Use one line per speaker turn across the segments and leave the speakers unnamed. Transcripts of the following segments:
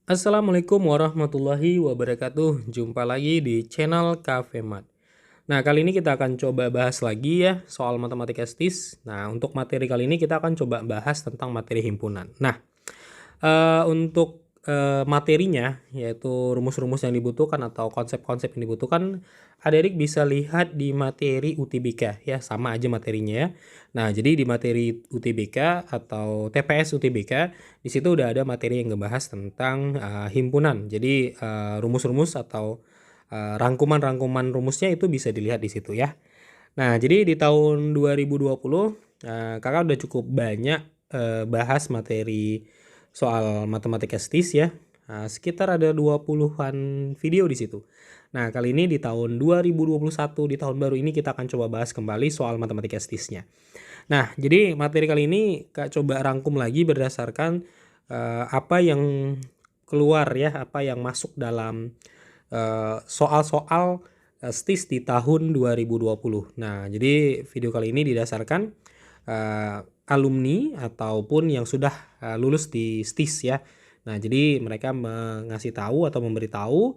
Assalamualaikum warahmatullahi wabarakatuh. Jumpa lagi di channel Cafe Mat. Nah, kali ini kita akan coba bahas lagi ya soal matematika STIS. Nah, untuk materi kali ini kita akan coba bahas tentang materi himpunan. Nah, untuk materinya yaitu rumus-rumus yang dibutuhkan atau konsep-konsep yang dibutuhkan, adik-adik bisa lihat di materi UTBK ya, sama aja materinya ya. Nah, jadi di materi UTBK atau TPS UTBK di situ udah ada materi yang ngebahas tentang himpunan. Jadi rumus-rumus atau rangkuman-rangkuman rumusnya itu bisa dilihat di situ ya. Nah, jadi di tahun 2020 kakak udah cukup banyak bahas materi soal matematika STIS ya. Nah, sekitar ada 20-an video di situ. Nah, kali ini di tahun 2021 di tahun baru ini kita akan coba bahas kembali soal matematika STIS-nya. Nah, jadi materi kali ini Kak coba rangkum lagi berdasarkan apa yang keluar ya, apa yang masuk dalam soal-soal STIS di tahun 2020. Nah, jadi video kali ini didasarkan alumni ataupun yang sudah lulus di STIS ya. Nah, jadi mereka mengasih tahu atau memberitahu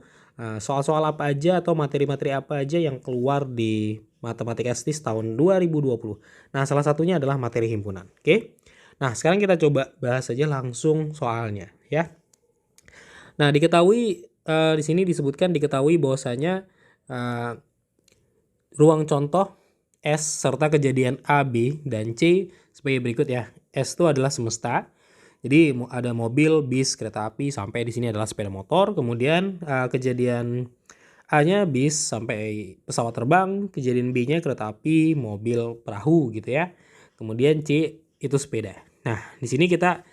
soal-soal apa aja atau materi-materi apa aja yang keluar di matematika STIS tahun 2020. Nah, salah satunya adalah materi himpunan. Oke. Nah, sekarang kita coba bahas saja langsung soalnya ya. Nah, di sini disebutkan diketahui bahwasanya ruang contoh S serta kejadian A, B, dan C sebagai berikut ya. S itu adalah semesta. Jadi ada mobil, bis, kereta api, sampai di sini adalah sepeda motor. Kemudian kejadian A-nya bis sampai pesawat terbang, kejadian B-nya kereta api, mobil, perahu gitu ya. Kemudian C itu sepeda. Nah, di sini kita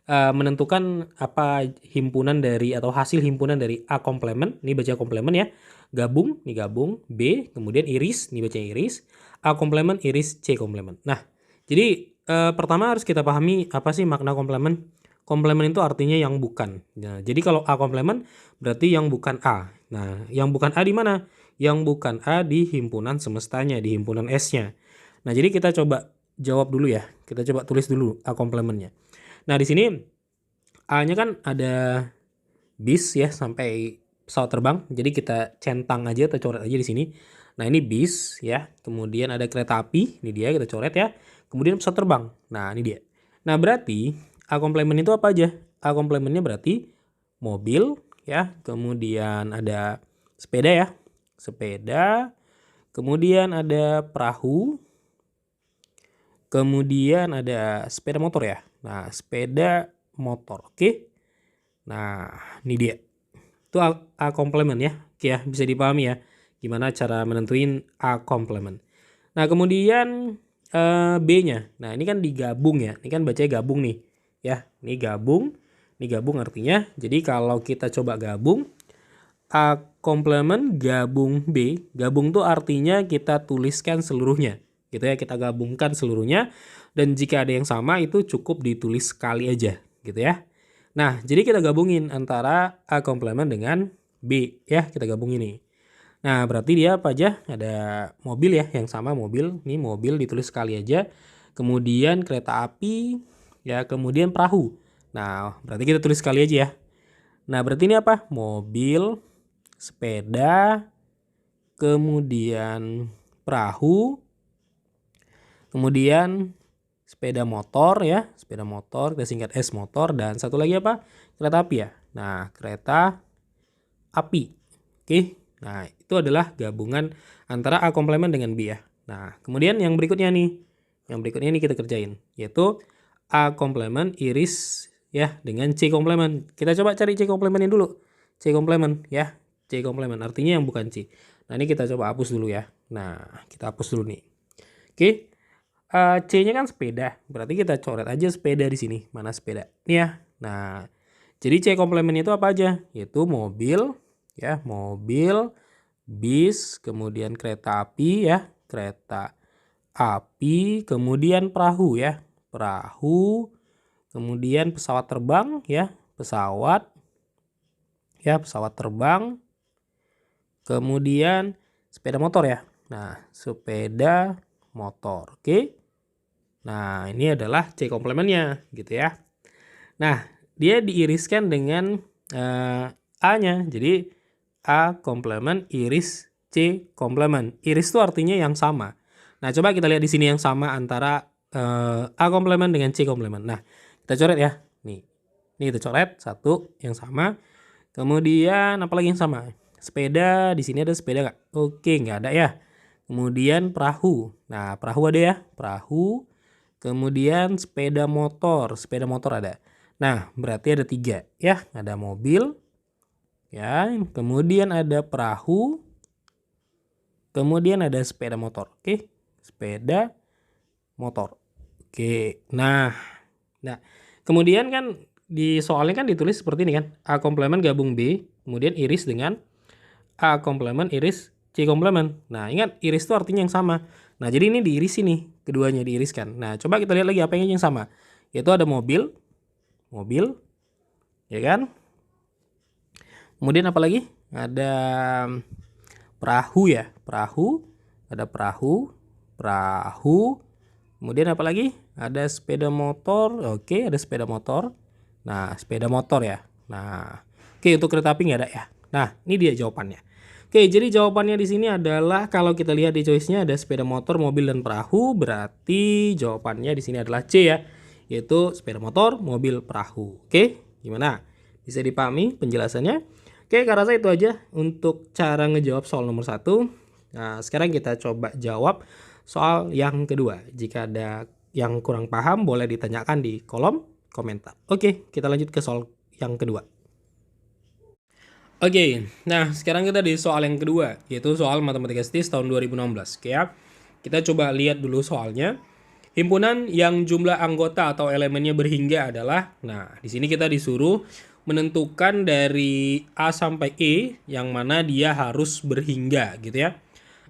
menentukan apa himpunan dari atau hasil himpunan dari A komplement, ini baca komplement ya. Gabung, ini gabung, B, kemudian iris, ini baca iris, A komplement, iris, C komplement. Nah, jadi pertama harus kita pahami apa sih makna komplement. Komplement itu artinya yang bukan. Nah, jadi kalau A komplement berarti yang bukan A. Nah, yang bukan A di mana? Yang bukan A di himpunan semestanya, di himpunan S-nya. Nah, jadi kita coba jawab dulu ya. Kita coba tulis dulu A komplementnya. Nah, di sini A-nya kan ada bis ya sampai pesawat terbang. Jadi kita centang aja atau coret aja di sini. Nah, ini bis ya. Kemudian ada kereta api, ini dia kita coret ya. Kemudian pesawat terbang. Nah, ini dia. Nah, berarti A komplement itu apa aja? A komplementnya berarti mobil ya, kemudian ada sepeda ya. Sepeda, kemudian ada perahu, kemudian ada sepeda motor ya. Nah, sepeda motor. Oke. Nah, ini dia. Itu A komplement ya. Oke ya, bisa dipahami ya. Gimana cara menentuin A komplement. Nah, kemudian B-nya. Nah, ini kan digabung ya. Ini kan bacanya gabung nih. Ya, ini gabung. Ini gabung artinya. Jadi kalau kita coba gabung. A komplement gabung B. Gabung tuh artinya kita tuliskan seluruhnya. Gitu ya, kita gabungkan seluruhnya. Dan jika ada yang sama itu cukup ditulis sekali aja. Gitu ya. Nah, jadi kita gabungin antara A komplement dengan B ya, kita gabung ini. Nah, berarti dia apa aja? Ada mobil ya, yang sama mobil. Ini mobil ditulis sekali aja. Kemudian kereta api, ya, kemudian perahu. Nah, berarti kita tulis sekali aja ya. Nah, berarti ini apa? Mobil, sepeda, kemudian perahu, kemudian sepeda motor ya, sepeda motor kita singkat S motor, dan satu lagi apa? Kereta api ya. Nah, kereta api. Oke. Nah, itu adalah gabungan antara A komplement dengan B ya. Nah, kemudian yang berikutnya nih. Yang berikutnya ini kita kerjain, yaitu A komplement iris ya dengan C komplement. Kita coba cari C komplementnya dulu. C komplement ya. C komplement artinya yang bukan C. Nah, ini kita coba hapus dulu ya. Nah, kita hapus dulu nih. Oke. C-nya kan sepeda, berarti kita coret aja sepeda di sini. Mana sepeda? Ini ya. Nah, jadi C komplement itu apa aja? Yaitu mobil, ya, mobil, bis, kemudian kereta api, ya, kereta api, kemudian perahu, ya, perahu, kemudian pesawat terbang, ya, pesawat terbang, kemudian sepeda motor, ya. Nah, sepeda motor, oke. Nah, ini adalah C komplementnya gitu ya. Nah, dia diiriskan dengan A-nya. Jadi A komplement, iris C komplement. Iris itu artinya yang sama. Nah, coba kita lihat di sini yang sama antara A komplement dengan C komplement. Nah, kita coret ya. Nih. Ini kita coret satu yang sama. Kemudian apalagi yang sama? Sepeda, di sini ada sepeda nggak? Oke, nggak ada ya. Kemudian perahu. Nah, perahu ada ya, perahu. Kemudian sepeda motor ada. Nah, berarti ada 3 ya. Ada mobil, ya. Kemudian ada perahu. Kemudian ada sepeda motor. Oke, sepeda motor. Oke, nah, kemudian kan di soalnya kan ditulis seperti ini kan. A komplement gabung B, kemudian iris dengan A komplement, iris C komplement. Nah, ingat iris itu artinya yang sama. Nah, jadi ini diiris ini, keduanya diiriskan. Nah, coba kita lihat lagi apa yang sama. Yaitu ada mobil, ya kan? Kemudian apa lagi? Ada perahu ya, perahu. Ada perahu. Kemudian apa lagi? Ada sepeda motor. Oke, ada sepeda motor. Nah, sepeda motor ya. Nah, oke, untuk kereta api nggak ada ya. Nah, ini dia jawabannya. Oke, jadi jawabannya di sini adalah kalau kita lihat di choice-nya ada sepeda motor, mobil, dan perahu, berarti jawabannya di sini adalah C ya, yaitu sepeda motor, mobil, perahu. Oke, gimana? Bisa dipahami penjelasannya? Oke, karena rasa itu aja untuk cara ngejawab soal nomor 1. Nah, sekarang kita coba jawab soal yang kedua. Jika ada yang kurang paham, boleh ditanyakan di kolom komentar. Oke, kita lanjut ke soal yang kedua. Oke, nah sekarang kita di soal yang kedua, yaitu soal matematika STIS tahun 2016. Oke ya, kita coba lihat dulu soalnya. Himpunan yang jumlah anggota atau elemennya berhingga adalah, nah di sini kita disuruh menentukan dari A sampai E yang mana dia harus berhingga gitu ya.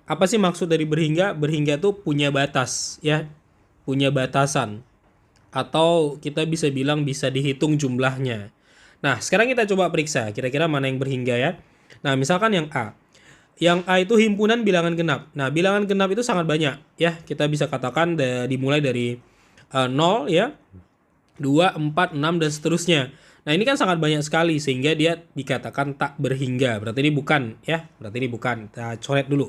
Apa sih maksud dari berhingga? Berhingga tuh punya batas ya, punya batasan. Atau kita bisa bilang bisa dihitung jumlahnya. Nah, sekarang kita coba periksa kira-kira mana yang berhingga ya. Nah, misalkan yang A. Yang A itu himpunan bilangan genap. Nah, bilangan genap itu sangat banyak ya. Kita bisa katakan dimulai dari 0 ya, 2, 4, 6 dan seterusnya. Nah, ini kan sangat banyak sekali sehingga dia dikatakan tak berhingga. Berarti ini bukan ya. Berarti ini bukan. Kita coret dulu.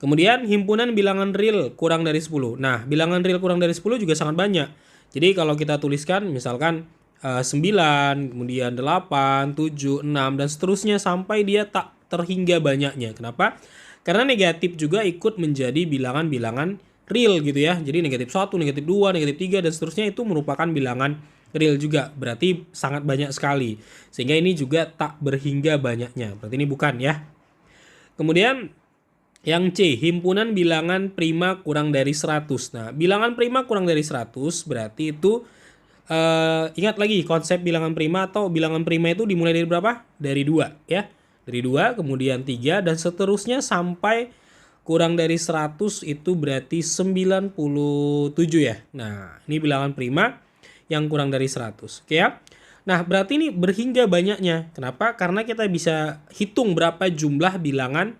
Kemudian himpunan bilangan real kurang dari 10. Nah, bilangan real kurang dari 10 juga sangat banyak. Jadi kalau kita tuliskan misalkan 9, kemudian 8, 7, 6 dan seterusnya sampai dia tak terhingga banyaknya. Kenapa? Karena negatif juga ikut menjadi bilangan-bilangan real gitu ya. Jadi negatif 1, negatif 2, negatif 3 dan seterusnya itu merupakan bilangan real juga. Berarti sangat banyak sekali. Sehingga ini juga tak berhingga banyaknya. Berarti ini bukan ya. Kemudian yang C, himpunan bilangan prima kurang dari 100. Nah, bilangan prima kurang dari 100 berarti itu ingat lagi konsep bilangan prima atau bilangan prima itu dimulai dari berapa? Dari 2 ya. Dari 2, kemudian 3 dan seterusnya sampai kurang dari 100 itu berarti 97 ya. Nah, ini bilangan prima yang kurang dari 100. Oke ya. Nah, berarti ini berhingga banyaknya. Kenapa? Karena kita bisa hitung berapa jumlah bilangan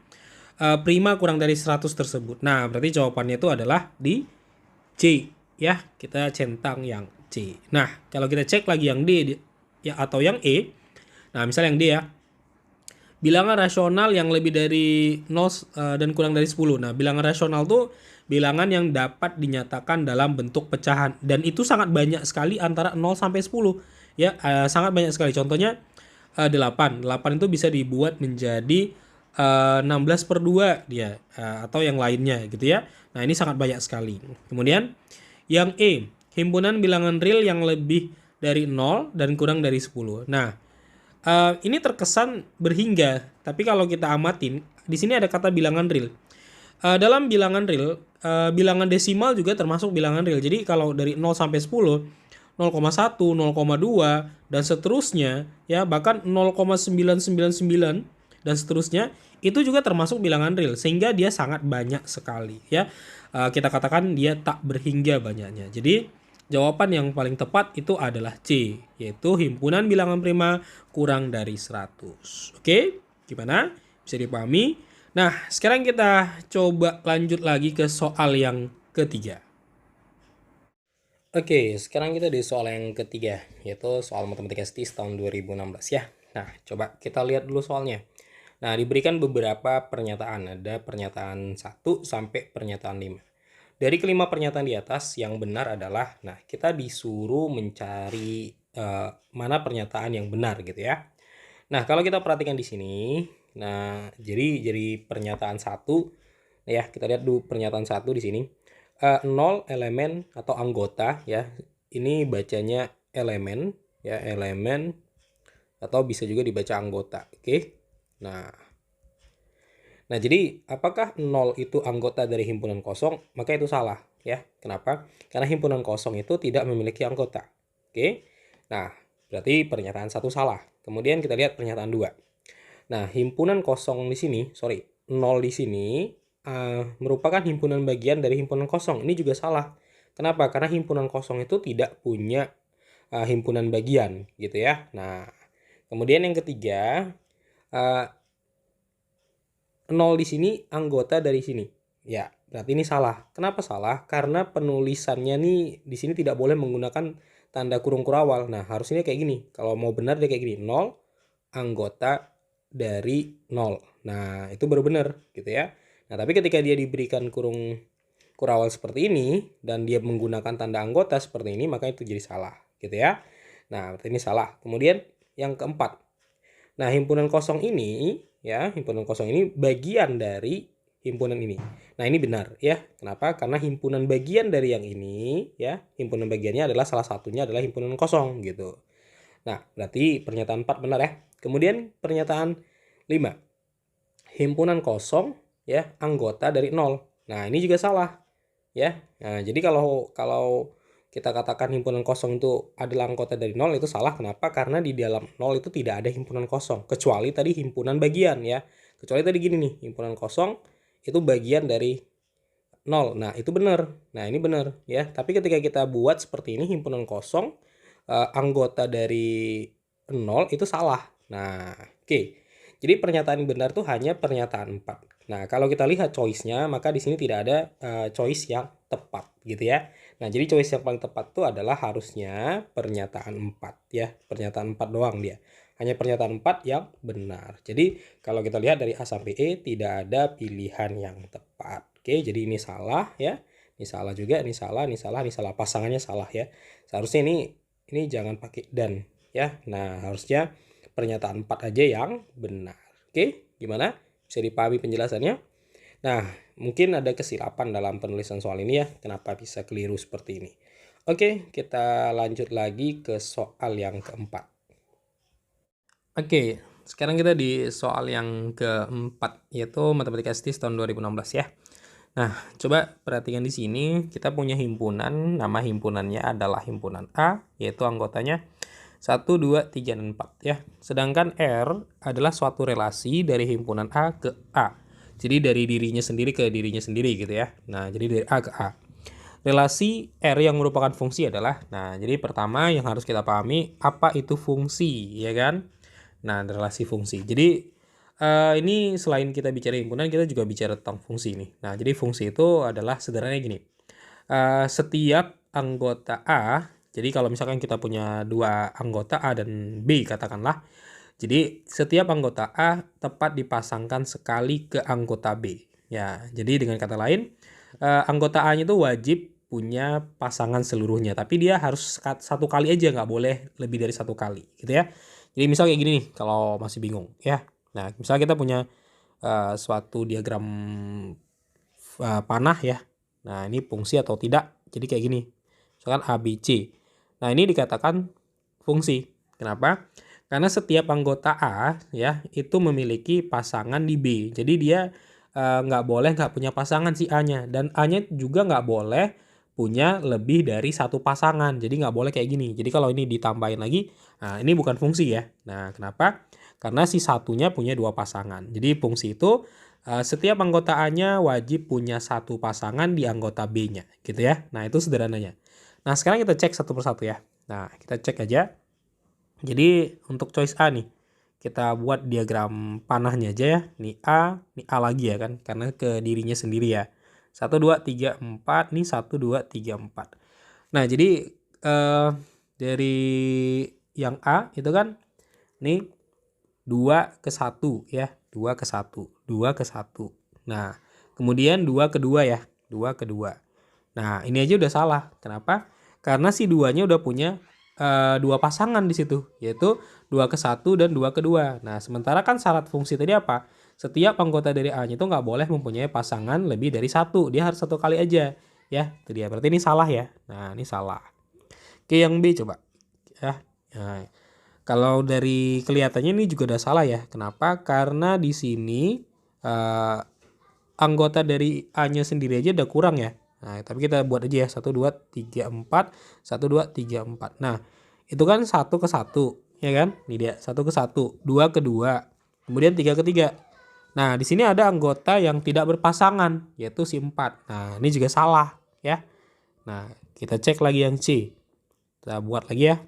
prima kurang dari 100 tersebut. Nah, berarti jawabannya itu adalah di C ya. Kita centang yang C. Nah, kalau kita cek lagi yang D ya atau yang E. Nah, misalnya yang D ya. Bilangan rasional yang lebih dari 0 dan kurang dari 10. Nah, bilangan rasional tuh bilangan yang dapat dinyatakan dalam bentuk pecahan dan itu sangat banyak sekali antara 0 sampai 10. Ya, sangat banyak sekali. Contohnya 8. 8 itu bisa dibuat menjadi 16/2 dia atau yang lainnya gitu ya. Nah, ini sangat banyak sekali. Kemudian yang E, himpunan bilangan real yang lebih dari 0 dan kurang dari 10. Nah, ini terkesan berhingga, tapi kalau kita amatin, di sini ada kata bilangan real. Dalam bilangan real, bilangan desimal juga termasuk bilangan real. Jadi kalau dari 0 sampai 10, 0,1, 0,2 dan seterusnya ya, bahkan 0,999 dan seterusnya itu juga termasuk bilangan real sehingga dia sangat banyak sekali ya. Kita katakan dia tak berhingga banyaknya. Jadi jawaban yang paling tepat itu adalah C, yaitu himpunan bilangan prima kurang dari 100. Oke, gimana? Bisa dipahami? Nah, sekarang kita coba lanjut lagi ke soal yang ketiga. Oke, sekarang kita di soal yang ketiga, yaitu soal matematika STIS tahun 2016 ya. Nah, coba kita lihat dulu soalnya. Nah, diberikan beberapa pernyataan. Ada pernyataan 1 sampai pernyataan 5. Dari kelima pernyataan di atas, yang benar adalah, nah kita disuruh mencari mana pernyataan yang benar gitu ya. Nah, kalau kita perhatikan di sini, nah jadi pernyataan 1 ya, kita lihat dulu pernyataan 1 di sini. 0 elemen atau anggota ya. Ini bacanya elemen ya, elemen atau bisa juga dibaca anggota. Oke. Nah, jadi apakah 0 itu anggota dari himpunan kosong? Maka itu salah ya. Kenapa? Karena himpunan kosong itu tidak memiliki anggota. Oke. Nah, berarti pernyataan 1 salah. Kemudian kita lihat pernyataan 2. Nah, himpunan kosong di sini, 0 di sini merupakan himpunan bagian dari himpunan kosong. Ini juga salah. Kenapa? Karena himpunan kosong itu tidak punya himpunan bagian gitu ya. Nah, kemudian yang ketiga, 0 di sini anggota dari sini. Ya, berarti ini salah. Kenapa salah? Karena penulisannya nih di sini tidak boleh menggunakan tanda kurung kurawal. Nah, harusnya kayak gini. Kalau mau benar dia kayak gini. 0 anggota dari 0. Nah, itu baru benar gitu ya. Nah, tapi ketika dia diberikan kurung kurawal seperti ini dan dia menggunakan tanda anggota seperti ini, maka itu jadi salah gitu ya. Nah, berarti ini salah. Kemudian yang keempat. Nah, himpunan kosong ini ya, himpunan kosong ini bagian dari himpunan ini. Nah, ini benar ya. Kenapa? Karena himpunan bagian dari yang ini ya, himpunan bagiannya adalah salah satunya adalah himpunan kosong gitu. Nah, berarti pernyataan 4 benar ya. Kemudian pernyataan 5. Himpunan kosong ya, anggota dari 0. Nah, ini juga salah ya. Nah, jadi kalau kita katakan himpunan kosong itu adalah anggota dari 0, itu salah. Kenapa? Karena di dalam 0 itu tidak ada himpunan kosong. Kecuali tadi himpunan bagian ya. Kecuali tadi gini nih, himpunan kosong itu bagian dari 0. Nah, itu benar. Nah, ini benar ya. Tapi ketika kita buat seperti ini, himpunan kosong anggota dari 0 itu salah. Nah, oke. Jadi pernyataan yang benar tuh hanya pernyataan 4. Nah, kalau kita lihat choice-nya, maka di sini tidak ada choice yang tepat gitu ya. Nah, jadi choice yang paling tepat itu adalah harusnya pernyataan 4 ya. Pernyataan 4 doang dia. Hanya pernyataan 4 yang benar. Jadi, kalau kita lihat dari A sampai E tidak ada pilihan yang tepat. Oke, jadi ini salah ya. Ini salah juga, ini salah, ini salah, ini salah. Pasangannya salah ya. Seharusnya ini jangan pakai dan ya. Nah, harusnya pernyataan 4 aja yang benar. Oke, gimana? Bisa dipahami penjelasannya? Nah, mungkin ada kesilapan dalam penulisan soal ini ya. Kenapa bisa keliru seperti ini? Oke, kita lanjut lagi ke soal yang keempat. Oke, sekarang kita di soal yang keempat, yaitu Matematika ST tahun 2016 ya. Nah, coba perhatikan di sini, kita punya himpunan, nama himpunannya adalah himpunan A, yaitu anggotanya 1, 2, 3, dan 4 ya. Sedangkan R adalah suatu relasi dari himpunan A ke A. Jadi dari dirinya sendiri ke dirinya sendiri gitu ya. Nah, jadi dari A ke A. Relasi R yang merupakan fungsi adalah, nah jadi pertama yang harus kita pahami, apa itu fungsi ya kan. Nah, relasi fungsi. Jadi ini selain kita bicara himpunan, kita juga bicara tentang fungsi nih. Nah, jadi fungsi itu adalah sederhananya gini. Setiap anggota A, jadi kalau misalkan kita punya dua anggota A dan B katakanlah, jadi setiap anggota A tepat dipasangkan sekali ke anggota B. Ya, jadi dengan kata lain, anggota A-nya itu wajib punya pasangan seluruhnya, tapi dia harus satu kali aja, nggak boleh lebih dari satu kali, gitu ya. Jadi misal kayak gini nih, kalau masih bingung, ya. Nah, misalnya kita punya suatu diagram panah ya. Nah, ini fungsi atau tidak. Jadi kayak gini. Misalkan A, B, C. Nah, ini dikatakan fungsi. Kenapa? Karena setiap anggota A ya itu memiliki pasangan di B. Jadi dia nggak boleh nggak punya pasangan si A-nya. Dan A-nya juga nggak boleh punya lebih dari satu pasangan. Jadi nggak boleh kayak gini. Jadi kalau ini ditambahin lagi, nah ini bukan fungsi ya. Nah, kenapa? Karena si satunya punya dua pasangan. Jadi fungsi itu setiap anggota A-nya wajib punya satu pasangan di anggota B-nya, gitu ya. Nah, itu sederhananya. Nah, sekarang kita cek satu persatu ya. Nah, kita cek aja. Jadi, untuk choice A nih, kita buat diagram panahnya aja ya. Ini A lagi ya kan, karena ke dirinya sendiri ya. 1, 2, 3, 4, nih 1, 2, 3, 4. Nah, jadi dari yang A itu kan, nih 2 ke 1 ya. 2 ke 1. 2 ke 1. Nah, kemudian 2 ke 2 ya. 2 ke 2. Nah, ini aja udah salah. Kenapa? Karena si 2-nya udah punya 2 pasangan di situ, yaitu 2 ke 1 dan 2 ke 2. Nah, sementara kan syarat fungsi tadi apa? Setiap anggota dari A-nya itu nggak boleh mempunyai pasangan lebih dari 1. Dia harus 1 kali aja. Ya, itu dia. Berarti ini salah ya. Nah, ini salah. Oke, yang B coba. Ya. Nah, kalau dari kelihatannya ini juga udah salah ya. Kenapa? Karena di sini anggota dari A-nya sendiri aja udah kurang ya. Nah, tapi kita buat aja ya. 1, 2, 3, 4. 1, 2, 3, 4. Nah, itu kan 1 ke 1. Ya kan? Ini dia. 1 ke 1. 2 ke 2. Kemudian 3 ke 3. Nah, di sini ada anggota yang tidak berpasangan. Yaitu si 4. Nah, ini juga salah. Ya. Nah, kita cek lagi yang C. Kita buat lagi ya.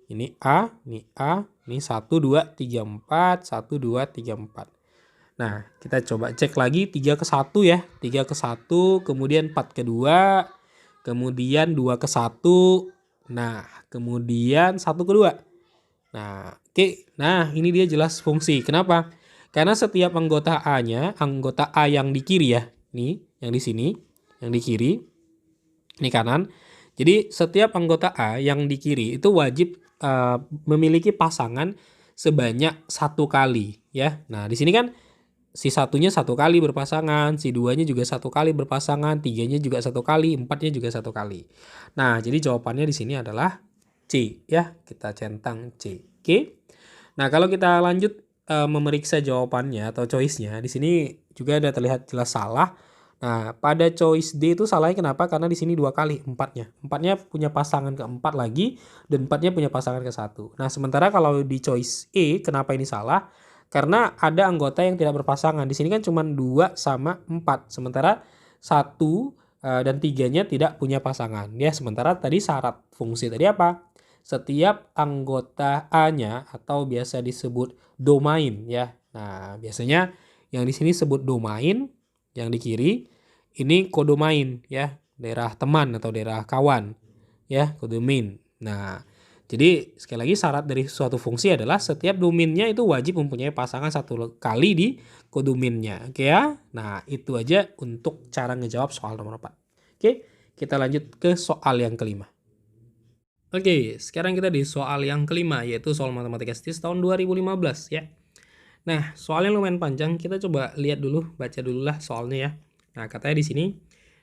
Ini A. Ini 1, 2, 3, 4. 1, 2, 3, 4. Nah, kita coba cek lagi 3 ke 1 ya. 3 ke 1, kemudian 4 ke 2, kemudian 2 ke 1. Nah, kemudian 1 ke 2. Nah, oke. Nah, ini dia jelas fungsi. Kenapa? Karena setiap anggota A-nya, anggota A yang di kiri ya. Nih, yang di sini, yang di kiri. Ini kanan. Jadi, setiap anggota A yang di kiri itu wajib memiliki pasangan sebanyak 1 kali ya. Nah, di sini kan si 1-nya 1 kali berpasangan, si 2-nya juga 1 kali berpasangan, 3-nya juga 1 kali, 4-nya juga 1 kali. Nah, jadi jawabannya di sini adalah C ya. Kita centang C. Oke. Nah, kalau kita lanjut memeriksa jawabannya atau choice-nya, di sini juga ada terlihat jelas salah. Nah, pada choice D itu salahnya kenapa? Karena di sini 2 kali 4-nya. 4-nya punya pasangan ke-4 lagi dan 4-nya punya pasangan ke-1. Nah, sementara kalau di choice E, kenapa ini salah? Karena ada anggota yang tidak berpasangan. Di sini kan cuma 2 sama 4. Sementara 1 dan 3-nya tidak punya pasangan. Ya, sementara tadi syarat fungsi tadi apa? Setiap anggota A-nya atau biasa disebut domain ya. Nah, biasanya yang di sini sebut domain, yang di kiri ini kodomain ya, daerah teman atau daerah kawan ya, kodomain. Nah, jadi sekali lagi syarat dari suatu fungsi adalah setiap domainnya itu wajib mempunyai pasangan 1 kali di kodomainnya. Oke ya. Nah, itu aja untuk cara ngejawab soal nomor 4. Oke, kita lanjut ke soal yang kelima. Oke, sekarang kita di soal yang kelima, yaitu soal matematika STIS tahun 2015 ya. Nah, soalnya lumayan panjang, kita coba lihat dulu, baca dulu lah soalnya ya. Nah, katanya di sini,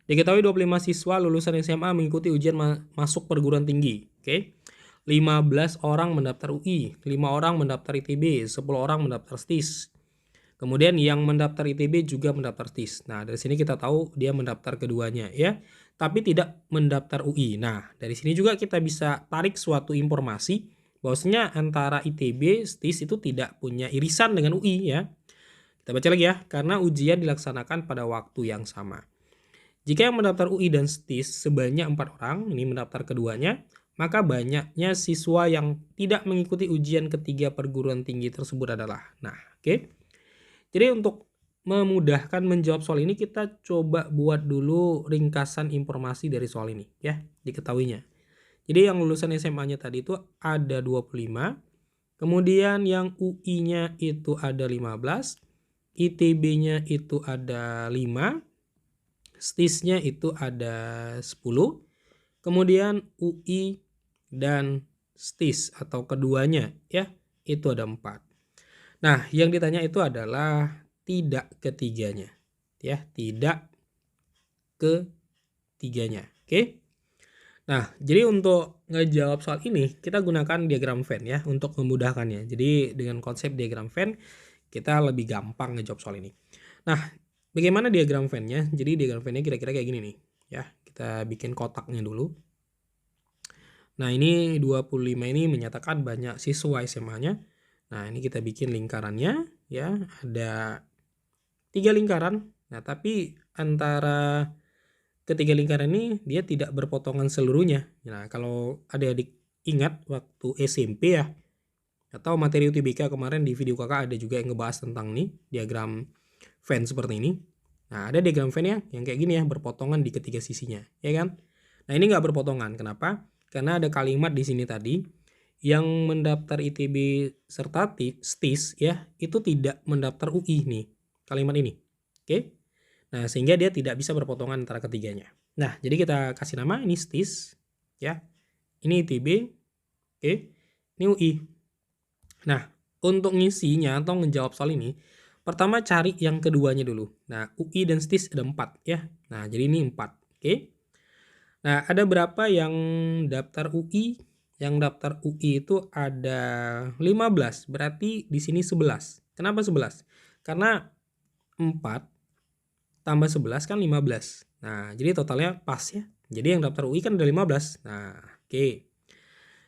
diketahui 25 siswa lulusan SMA mengikuti ujian masuk perguruan tinggi. Oke. 15 orang mendaftar UI, 5 orang mendaftar ITB, 10 orang mendaftar STIS. Kemudian yang mendaftar ITB juga mendaftar STIS. Nah, dari sini kita tahu dia mendaftar keduanya ya, tapi tidak mendaftar UI. Nah, dari sini juga kita bisa tarik suatu informasi bahwasanya antara ITB, STIS itu tidak punya irisan dengan UI ya. Kita baca lagi ya, karena ujian dilaksanakan pada waktu yang sama. Jika yang mendaftar UI dan STIS sebanyak 4 orang, ini mendaftar keduanya, maka banyaknya siswa yang tidak mengikuti ujian ketiga perguruan tinggi tersebut adalah. Nah, oke. Jadi untuk memudahkan menjawab soal ini, kita coba buat dulu ringkasan informasi dari soal ini ya, diketahuinya. Jadi yang lulusan SMA-nya tadi itu ada 25, kemudian yang UI-nya itu ada 15, ITB-nya itu ada 5, STIS-nya itu ada 10, kemudian UI dan STIS atau keduanya ya, itu ada 4. Nah, yang ditanya itu adalah tidak ketiganya ya, tidak ketiganya. Oke. Nah, jadi untuk ngejawab soal ini, kita gunakan diagram Venn ya untuk memudahkannya. Jadi dengan konsep diagram Venn, kita lebih gampang ngejawab soal ini. Nah, bagaimana diagram Venn-nya? Jadi diagram Venn-nya kira-kira kayak gini nih. Ya, kita bikin kotaknya dulu. Nah, ini 25 ini menyatakan banyak siswa SMA-nya. Nah, ini kita bikin lingkarannya ya, ada 3 lingkaran. Nah, tapi antara ketiga lingkaran ini dia tidak berpotongan seluruhnya. Nah, kalau adik-adik ingat waktu SMP ya, atau materi UTBK kemarin di video kakak ada juga yang ngebahas tentang nih diagram Venn seperti ini. Nah, ada diagram Venn ya, yang kayak gini ya, berpotongan di ketiga sisinya, ya kan? Nah, ini nggak berpotongan. Kenapa? Karena ada kalimat di sini tadi, yang mendaftar ITB serta STIS ya, itu tidak mendaftar UI nih, kalimat ini. Oke. Nah, sehingga dia tidak bisa berpotongan antara ketiganya. Nah, jadi kita kasih nama ini STIS ya. Ini ITB, oke. Ini UI. Nah, untuk ngisinya atau ngejawab soal ini, pertama cari yang keduanya dulu. Nah, UI dan STIS ada 4 ya. Nah, jadi ini 4, oke. Nah, ada berapa yang daftar UI? Yang daftar UI itu ada 15, berarti di sini 11. Kenapa 11? Karena 4 tambah 11 kan 15. Nah, jadi totalnya pas ya. Jadi yang daftar UI kan ada 15. Nah, oke.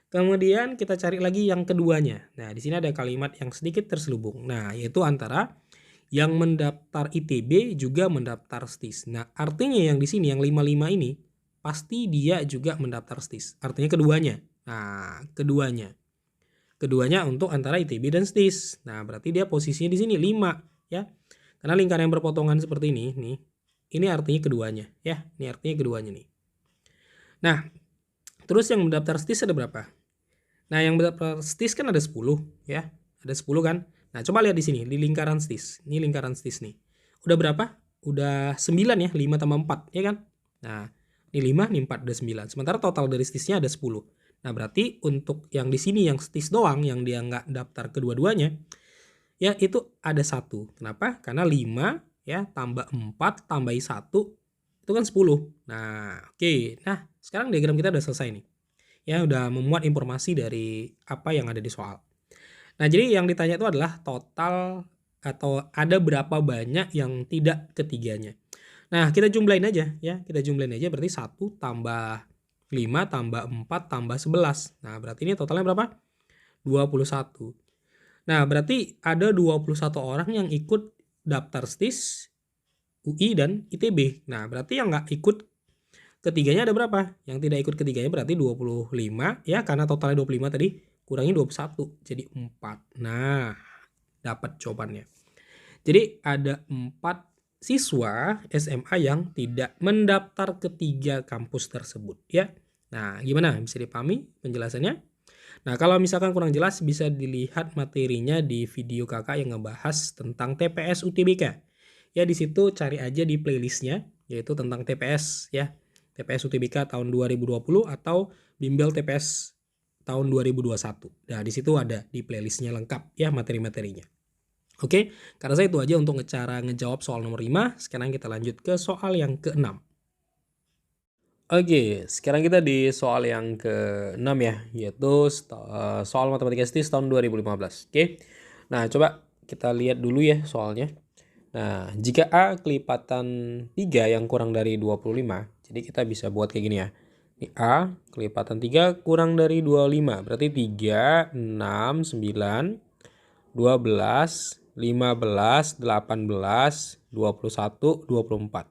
Kemudian kita cari lagi yang keduanya. Nah, di sini ada kalimat yang sedikit terselubung. Nah, yaitu antara yang mendaftar ITB juga mendaftar STIS. Nah, artinya yang di sini yang 55 ini pasti dia juga mendaftar STIS. Artinya keduanya. Nah, keduanya. Keduanya untuk antara ITB dan STIS. Nah, berarti dia posisinya di sini 5 ya. Karena lingkaran yang berpotongan seperti ini nih. Ini artinya keduanya ya. Ini artinya keduanya nih. Nah, terus yang mendaftar STIS ada berapa? Nah, yang mendaftar STIS kan ada 10 ya. Ada 10 kan? Nah, coba lihat di sini di lingkaran STIS. Ini lingkaran STIS nih. Udah berapa? Udah 9 ya, 5 tambah 4 ya kan? Nah, ini 5, ini 4 udah 9. Sementara total dari STIS-nya ada 10. Nah, berarti untuk yang di sini yang STIS doang yang dia nggak daftar kedua-duanya ya itu ada 1. Kenapa? Karena 5 ya tambah 4 tambahi 1 itu kan 10. Nah, oke. Nah, sekarang diagram kita udah selesai nih. Ya, udah memuat informasi dari apa yang ada di soal. Nah, jadi yang ditanya itu adalah total atau ada berapa banyak yang tidak ketiganya. Nah, kita jumlahin aja ya. Kita jumlahin aja berarti 1 tambah 5 tambah 4 tambah 11. Nah, berarti ini totalnya berapa? 21. Nah, berarti ada 21 orang yang ikut daftar STIS, UI, dan ITB. Nah, berarti yang nggak ikut ketiganya ada berapa? Yang tidak ikut ketiganya berarti 25 ya, karena totalnya 25 tadi kurangi 21 jadi 4. Nah, dapat jawabannya. Jadi ada 4 siswa SMA yang tidak mendaftar ketiga kampus tersebut ya. Nah, gimana? Bisa dipahami penjelasannya? Nah, kalau misalkan kurang jelas bisa dilihat materinya di video kakak yang ngebahas tentang TPS UTBK. Ya, di situ cari aja di playlistnya yaitu tentang TPS ya. TPS UTBK tahun 2020 atau Bimbel TPS tahun 2021. Nah, di situ ada di playlistnya lengkap ya materi-materinya. Oke, karena saya itu aja untuk cara ngejawab soal nomor 5. Sekarang kita lanjut ke soal yang ke-6. Oke, sekarang kita di soal yang ke-6 ya, yaitu soal matematika STIS tahun 2015. Oke. Nah, coba kita lihat dulu ya soalnya. Nah, jika A kelipatan 3 yang kurang dari 25, jadi kita bisa buat kayak gini ya. Ini A kelipatan 3 kurang dari 25, berarti 3, 6, 9, 12, 15, 18, 21, 24.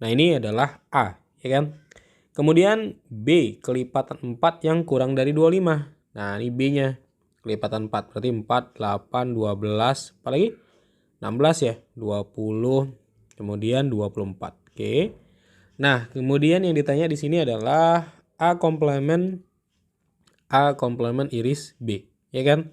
Nah, ini adalah A, ya kan? Kemudian B kelipatan 4 yang kurang dari 25. Nah, ini B-nya. Kelipatan 4, berarti 4, 8, 12, apalagi? 16 ya, 20, kemudian 24. Oke. Nah, kemudian yang ditanya di sini adalah A komplement iris B, ya kan?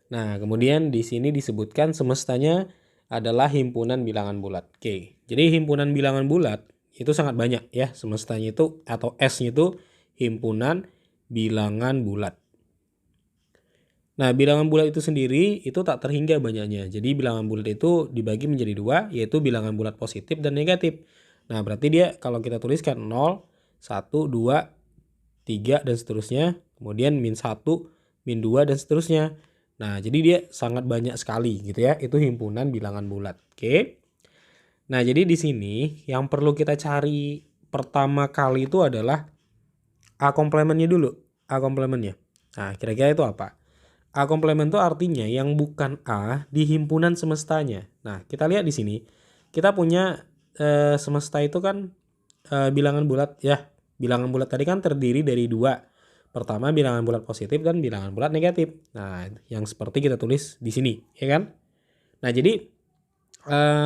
Nah, kemudian di sini disebutkan semestanya adalah himpunan bilangan bulat. Oke. Jadi himpunan bilangan bulat itu sangat banyak ya, semestanya itu atau S-nya itu himpunan bilangan bulat. Nah, bilangan bulat itu sendiri itu tak terhingga banyaknya. Jadi bilangan bulat itu dibagi menjadi 2, yaitu bilangan bulat positif dan negatif. Nah, berarti dia kalau kita tuliskan 0, 1, 2, 3 dan seterusnya, kemudian min 1, min 2 dan seterusnya. Nah, jadi dia sangat banyak sekali gitu ya. Itu himpunan bilangan bulat. Oke. Nah, jadi di sini yang perlu kita cari pertama kali itu adalah A komplementnya dulu. A komplementnya. Nah, kira-kira itu apa? A komplement itu artinya yang bukan A di himpunan semestanya. Nah, kita lihat di sini. Kita punya semesta itu kan bilangan bulat ya. Bilangan bulat tadi kan terdiri dari 2. Pertama bilangan bulat positif dan bilangan bulat negatif. Nah, yang seperti kita tulis di sini, ya kan? Nah, jadi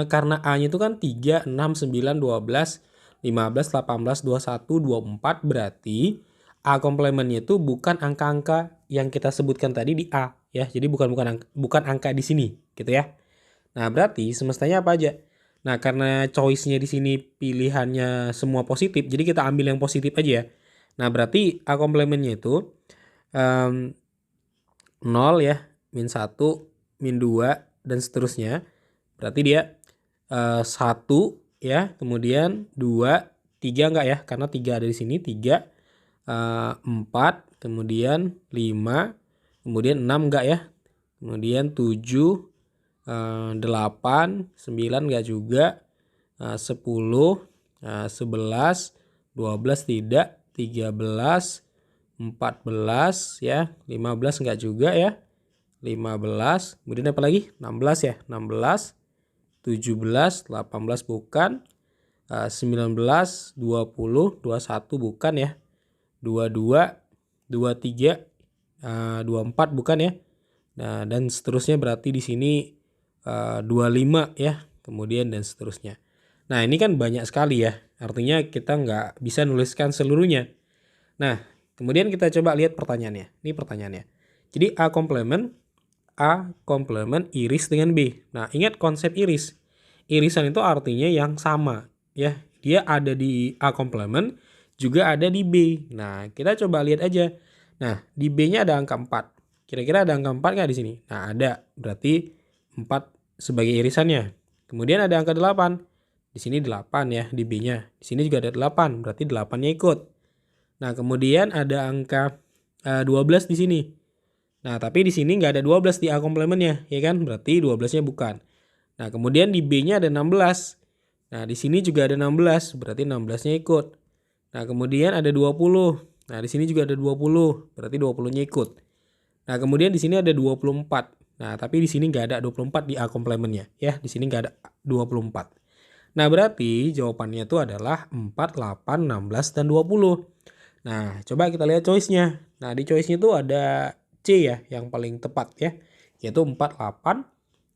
karena A-nya itu kan 3, 6, 9, 12, 15, 18, 21, 24, berarti A komplementnya itu bukan angka-angka yang kita sebutkan tadi di A ya. Jadi bukan angka di sini gitu ya. Nah, berarti semestanya apa aja? Nah, karena choice-nya di sini pilihannya semua positif, jadi kita ambil yang positif aja ya. Nah, berarti A komplementnya itu 0 ya, min 1, min 2, dan seterusnya. Berarti dia 1 ya, kemudian 2, 3 enggak ya, karena 3 ada di sini, 3, 4, kemudian 5, kemudian 6 enggak ya, kemudian 7, 8, 9 enggak juga, 10, 11, 12 tidak, 13, 14 ya, 15 enggak juga ya, 15, kemudian apa lagi? 16 ya, 16, 17, 18 bukan, 19, 20, 21 bukan ya, 22, 23, 24 bukan ya. Nah, dan seterusnya berarti di sini 25 ya, kemudian dan seterusnya. Nah, ini kan banyak sekali ya, artinya kita nggak bisa nuliskan seluruhnya. Nah, kemudian kita coba lihat pertanyaannya. Ini pertanyaannya. Jadi A komplement iris dengan B. Nah, ingat konsep iris. Irisan itu artinya yang sama ya. Dia ada di A komplement, juga ada di B. Nah, kita coba lihat aja. Nah, di B-nya ada angka 4. Kira-kira ada angka 4 nggak di sini? Nah, ada. Berarti 4 sebagai irisannya. Kemudian ada angka 8. Di sini 8 ya di B-nya. Di sini juga ada 8. Berarti 8-nya ikut. Nah, kemudian ada angka 12 di sini. Nah, tapi di sini nggak ada 12 di A komplementnya, ya kan? Berarti 12-nya bukan. Nah, kemudian di B-nya ada 16. Nah, di sini juga ada 16, berarti 16-nya ikut. Nah, kemudian ada 20. Nah, di sini juga ada 20, berarti 20-nya ikut. Nah, kemudian di sini ada 24. Nah, tapi di sini nggak ada 24 di A komplementnya, ya. Di sini nggak ada 24. Nah, berarti jawabannya itu adalah 4, 8, 16, dan 20. Nah, coba kita lihat choice-nya. Nah, di choice-nya itu ada C ya, yang paling tepat ya, yaitu 4, 8,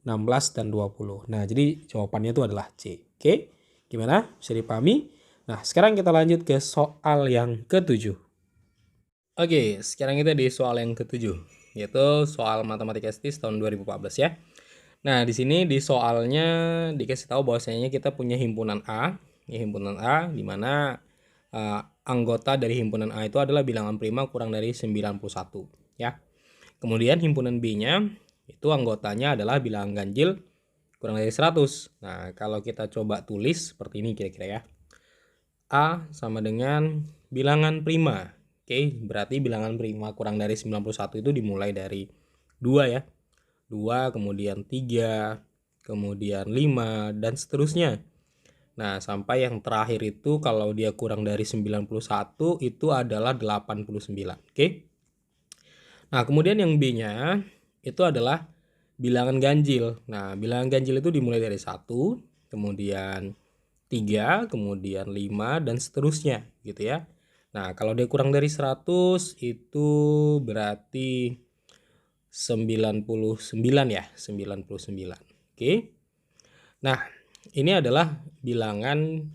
16, dan 20. Nah, jadi jawabannya itu adalah C. Oke, gimana? Bisa dipahami? Nah, sekarang kita lanjut ke soal yang ke-7. Oke, sekarang kita di soal yang ke-7, yaitu soal matematika STIS tahun 2014 ya. Nah, di sini di soalnya dikasih tahu bahwasanya kita punya himpunan A, ya, himpunan A di mana anggota dari himpunan A itu adalah bilangan prima kurang dari 91 ya. Kemudian himpunan B-nya itu anggotanya adalah bilangan ganjil kurang dari 100. Nah, kalau kita coba tulis seperti ini kira-kira ya. A sama dengan bilangan prima. Oke, berarti bilangan prima kurang dari 91 itu dimulai dari 2 ya. 2, kemudian 3, kemudian 5, dan seterusnya. Nah, sampai yang terakhir itu kalau dia kurang dari 91 itu adalah 89. Oke. Nah, kemudian yang B-nya itu adalah bilangan ganjil. Nah, bilangan ganjil itu dimulai dari 1, kemudian 3, kemudian 5, dan seterusnya gitu ya. Nah, kalau dia kurang dari 100 itu berarti 99 ya, 99. Oke. Nah, ini adalah bilangan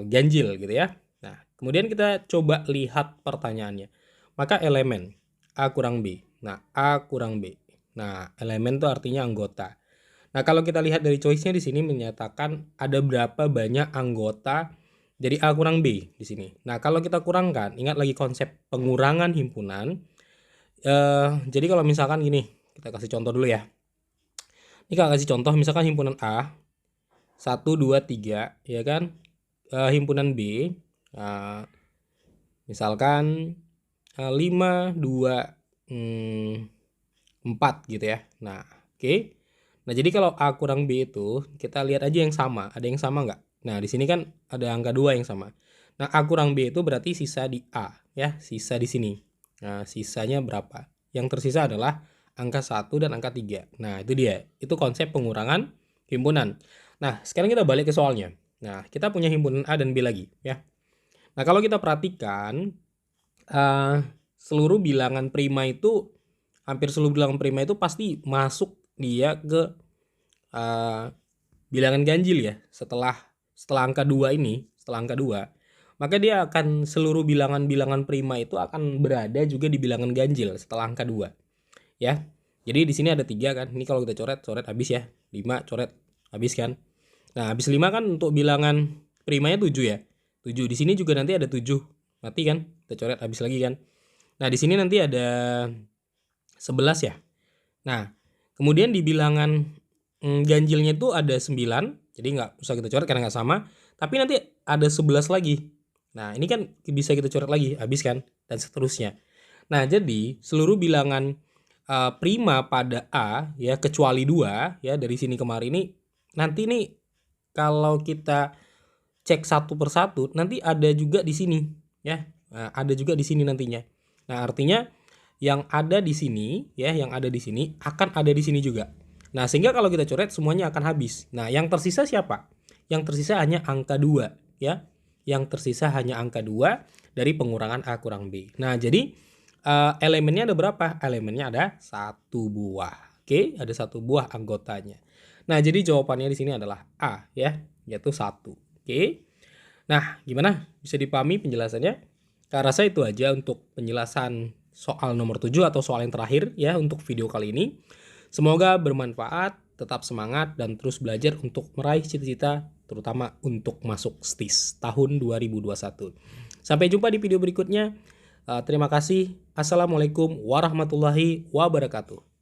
ganjil gitu ya. Nah, kemudian kita coba lihat pertanyaannya. Maka elemen A kurang B. Nah, A kurang B. Nah, elemen itu artinya anggota. Nah, kalau kita lihat dari choice-nya di sini menyatakan ada berapa banyak anggota dari A kurang B di sini. Nah, kalau kita kurangkan, ingat lagi konsep pengurangan himpunan. Jadi kalau misalkan gini, kita kasih contoh dulu ya. Ini kita kasih contoh misalkan himpunan A 1, 2, 3 ya kan. Himpunan B misalkan 5, 2, 4 gitu ya. Nah, oke. Nah, jadi kalau A kurang B itu kita lihat aja yang sama. Ada yang sama nggak? Nah, di sini kan ada angka 2 yang sama. Nah, A kurang B itu berarti sisa di A ya, sisa di sini. Nah, sisanya berapa? Yang tersisa adalah angka 1 dan angka 3. Nah, itu dia. Itu konsep pengurangan himpunan. Nah, sekarang kita balik ke soalnya. Nah, kita punya himpunan A dan B lagi ya. Nah, kalau kita perhatikan seluruh bilangan prima itu, hampir seluruh bilangan prima itu pasti masuk dia ke bilangan ganjil ya. Setelah angka 2 ini, setelah angka 2, maka dia akan seluruh bilangan-bilangan prima itu akan berada juga di bilangan ganjil setelah angka 2 ya. Jadi di sini ada 3 kan. Ini kalau kita coret habis ya. 5 coret habis kan. Nah, habis 5 kan untuk bilangan primanya 7 ya. 7 di sini juga nanti ada 7. Mati kan? Kita coret habis lagi kan. Nah, di sini nanti ada 11 ya. Nah, kemudian di bilangan ganjilnya itu ada 9. Jadi nggak usah kita coret karena nggak sama. Tapi nanti ada 11 lagi. Nah, ini kan bisa kita coret lagi, habis kan? Dan seterusnya. Nah, jadi seluruh bilangan prima pada A ya, kecuali 2 ya, dari sini kemari ini, nanti nih kalau kita cek satu per satu, nanti ada juga di sini ya. Nah, ada juga di sini nantinya. Nah, artinya yang ada di sini ya, yang ada di sini akan ada di sini juga. Nah, sehingga kalau kita coret semuanya akan habis. Nah, yang tersisa siapa? Yang tersisa hanya angka 2 ya. Yang tersisa hanya angka 2 dari pengurangan A kurang B. Nah, jadi elemennya ada berapa? Elemennya ada 1 buah. Oke, ada 1 buah anggotanya. Nah, jadi jawabannya di sini adalah A ya, yaitu 1. Oke. Nah, gimana? Bisa dipahami penjelasannya? Saya rasa itu aja untuk penjelasan soal nomor 7 atau soal yang terakhir ya untuk video kali ini. Semoga bermanfaat, tetap semangat dan terus belajar untuk meraih cita-cita terutama untuk masuk STIS tahun 2021. Sampai jumpa di video berikutnya. Terima kasih. Assalamualaikum warahmatullahi wabarakatuh.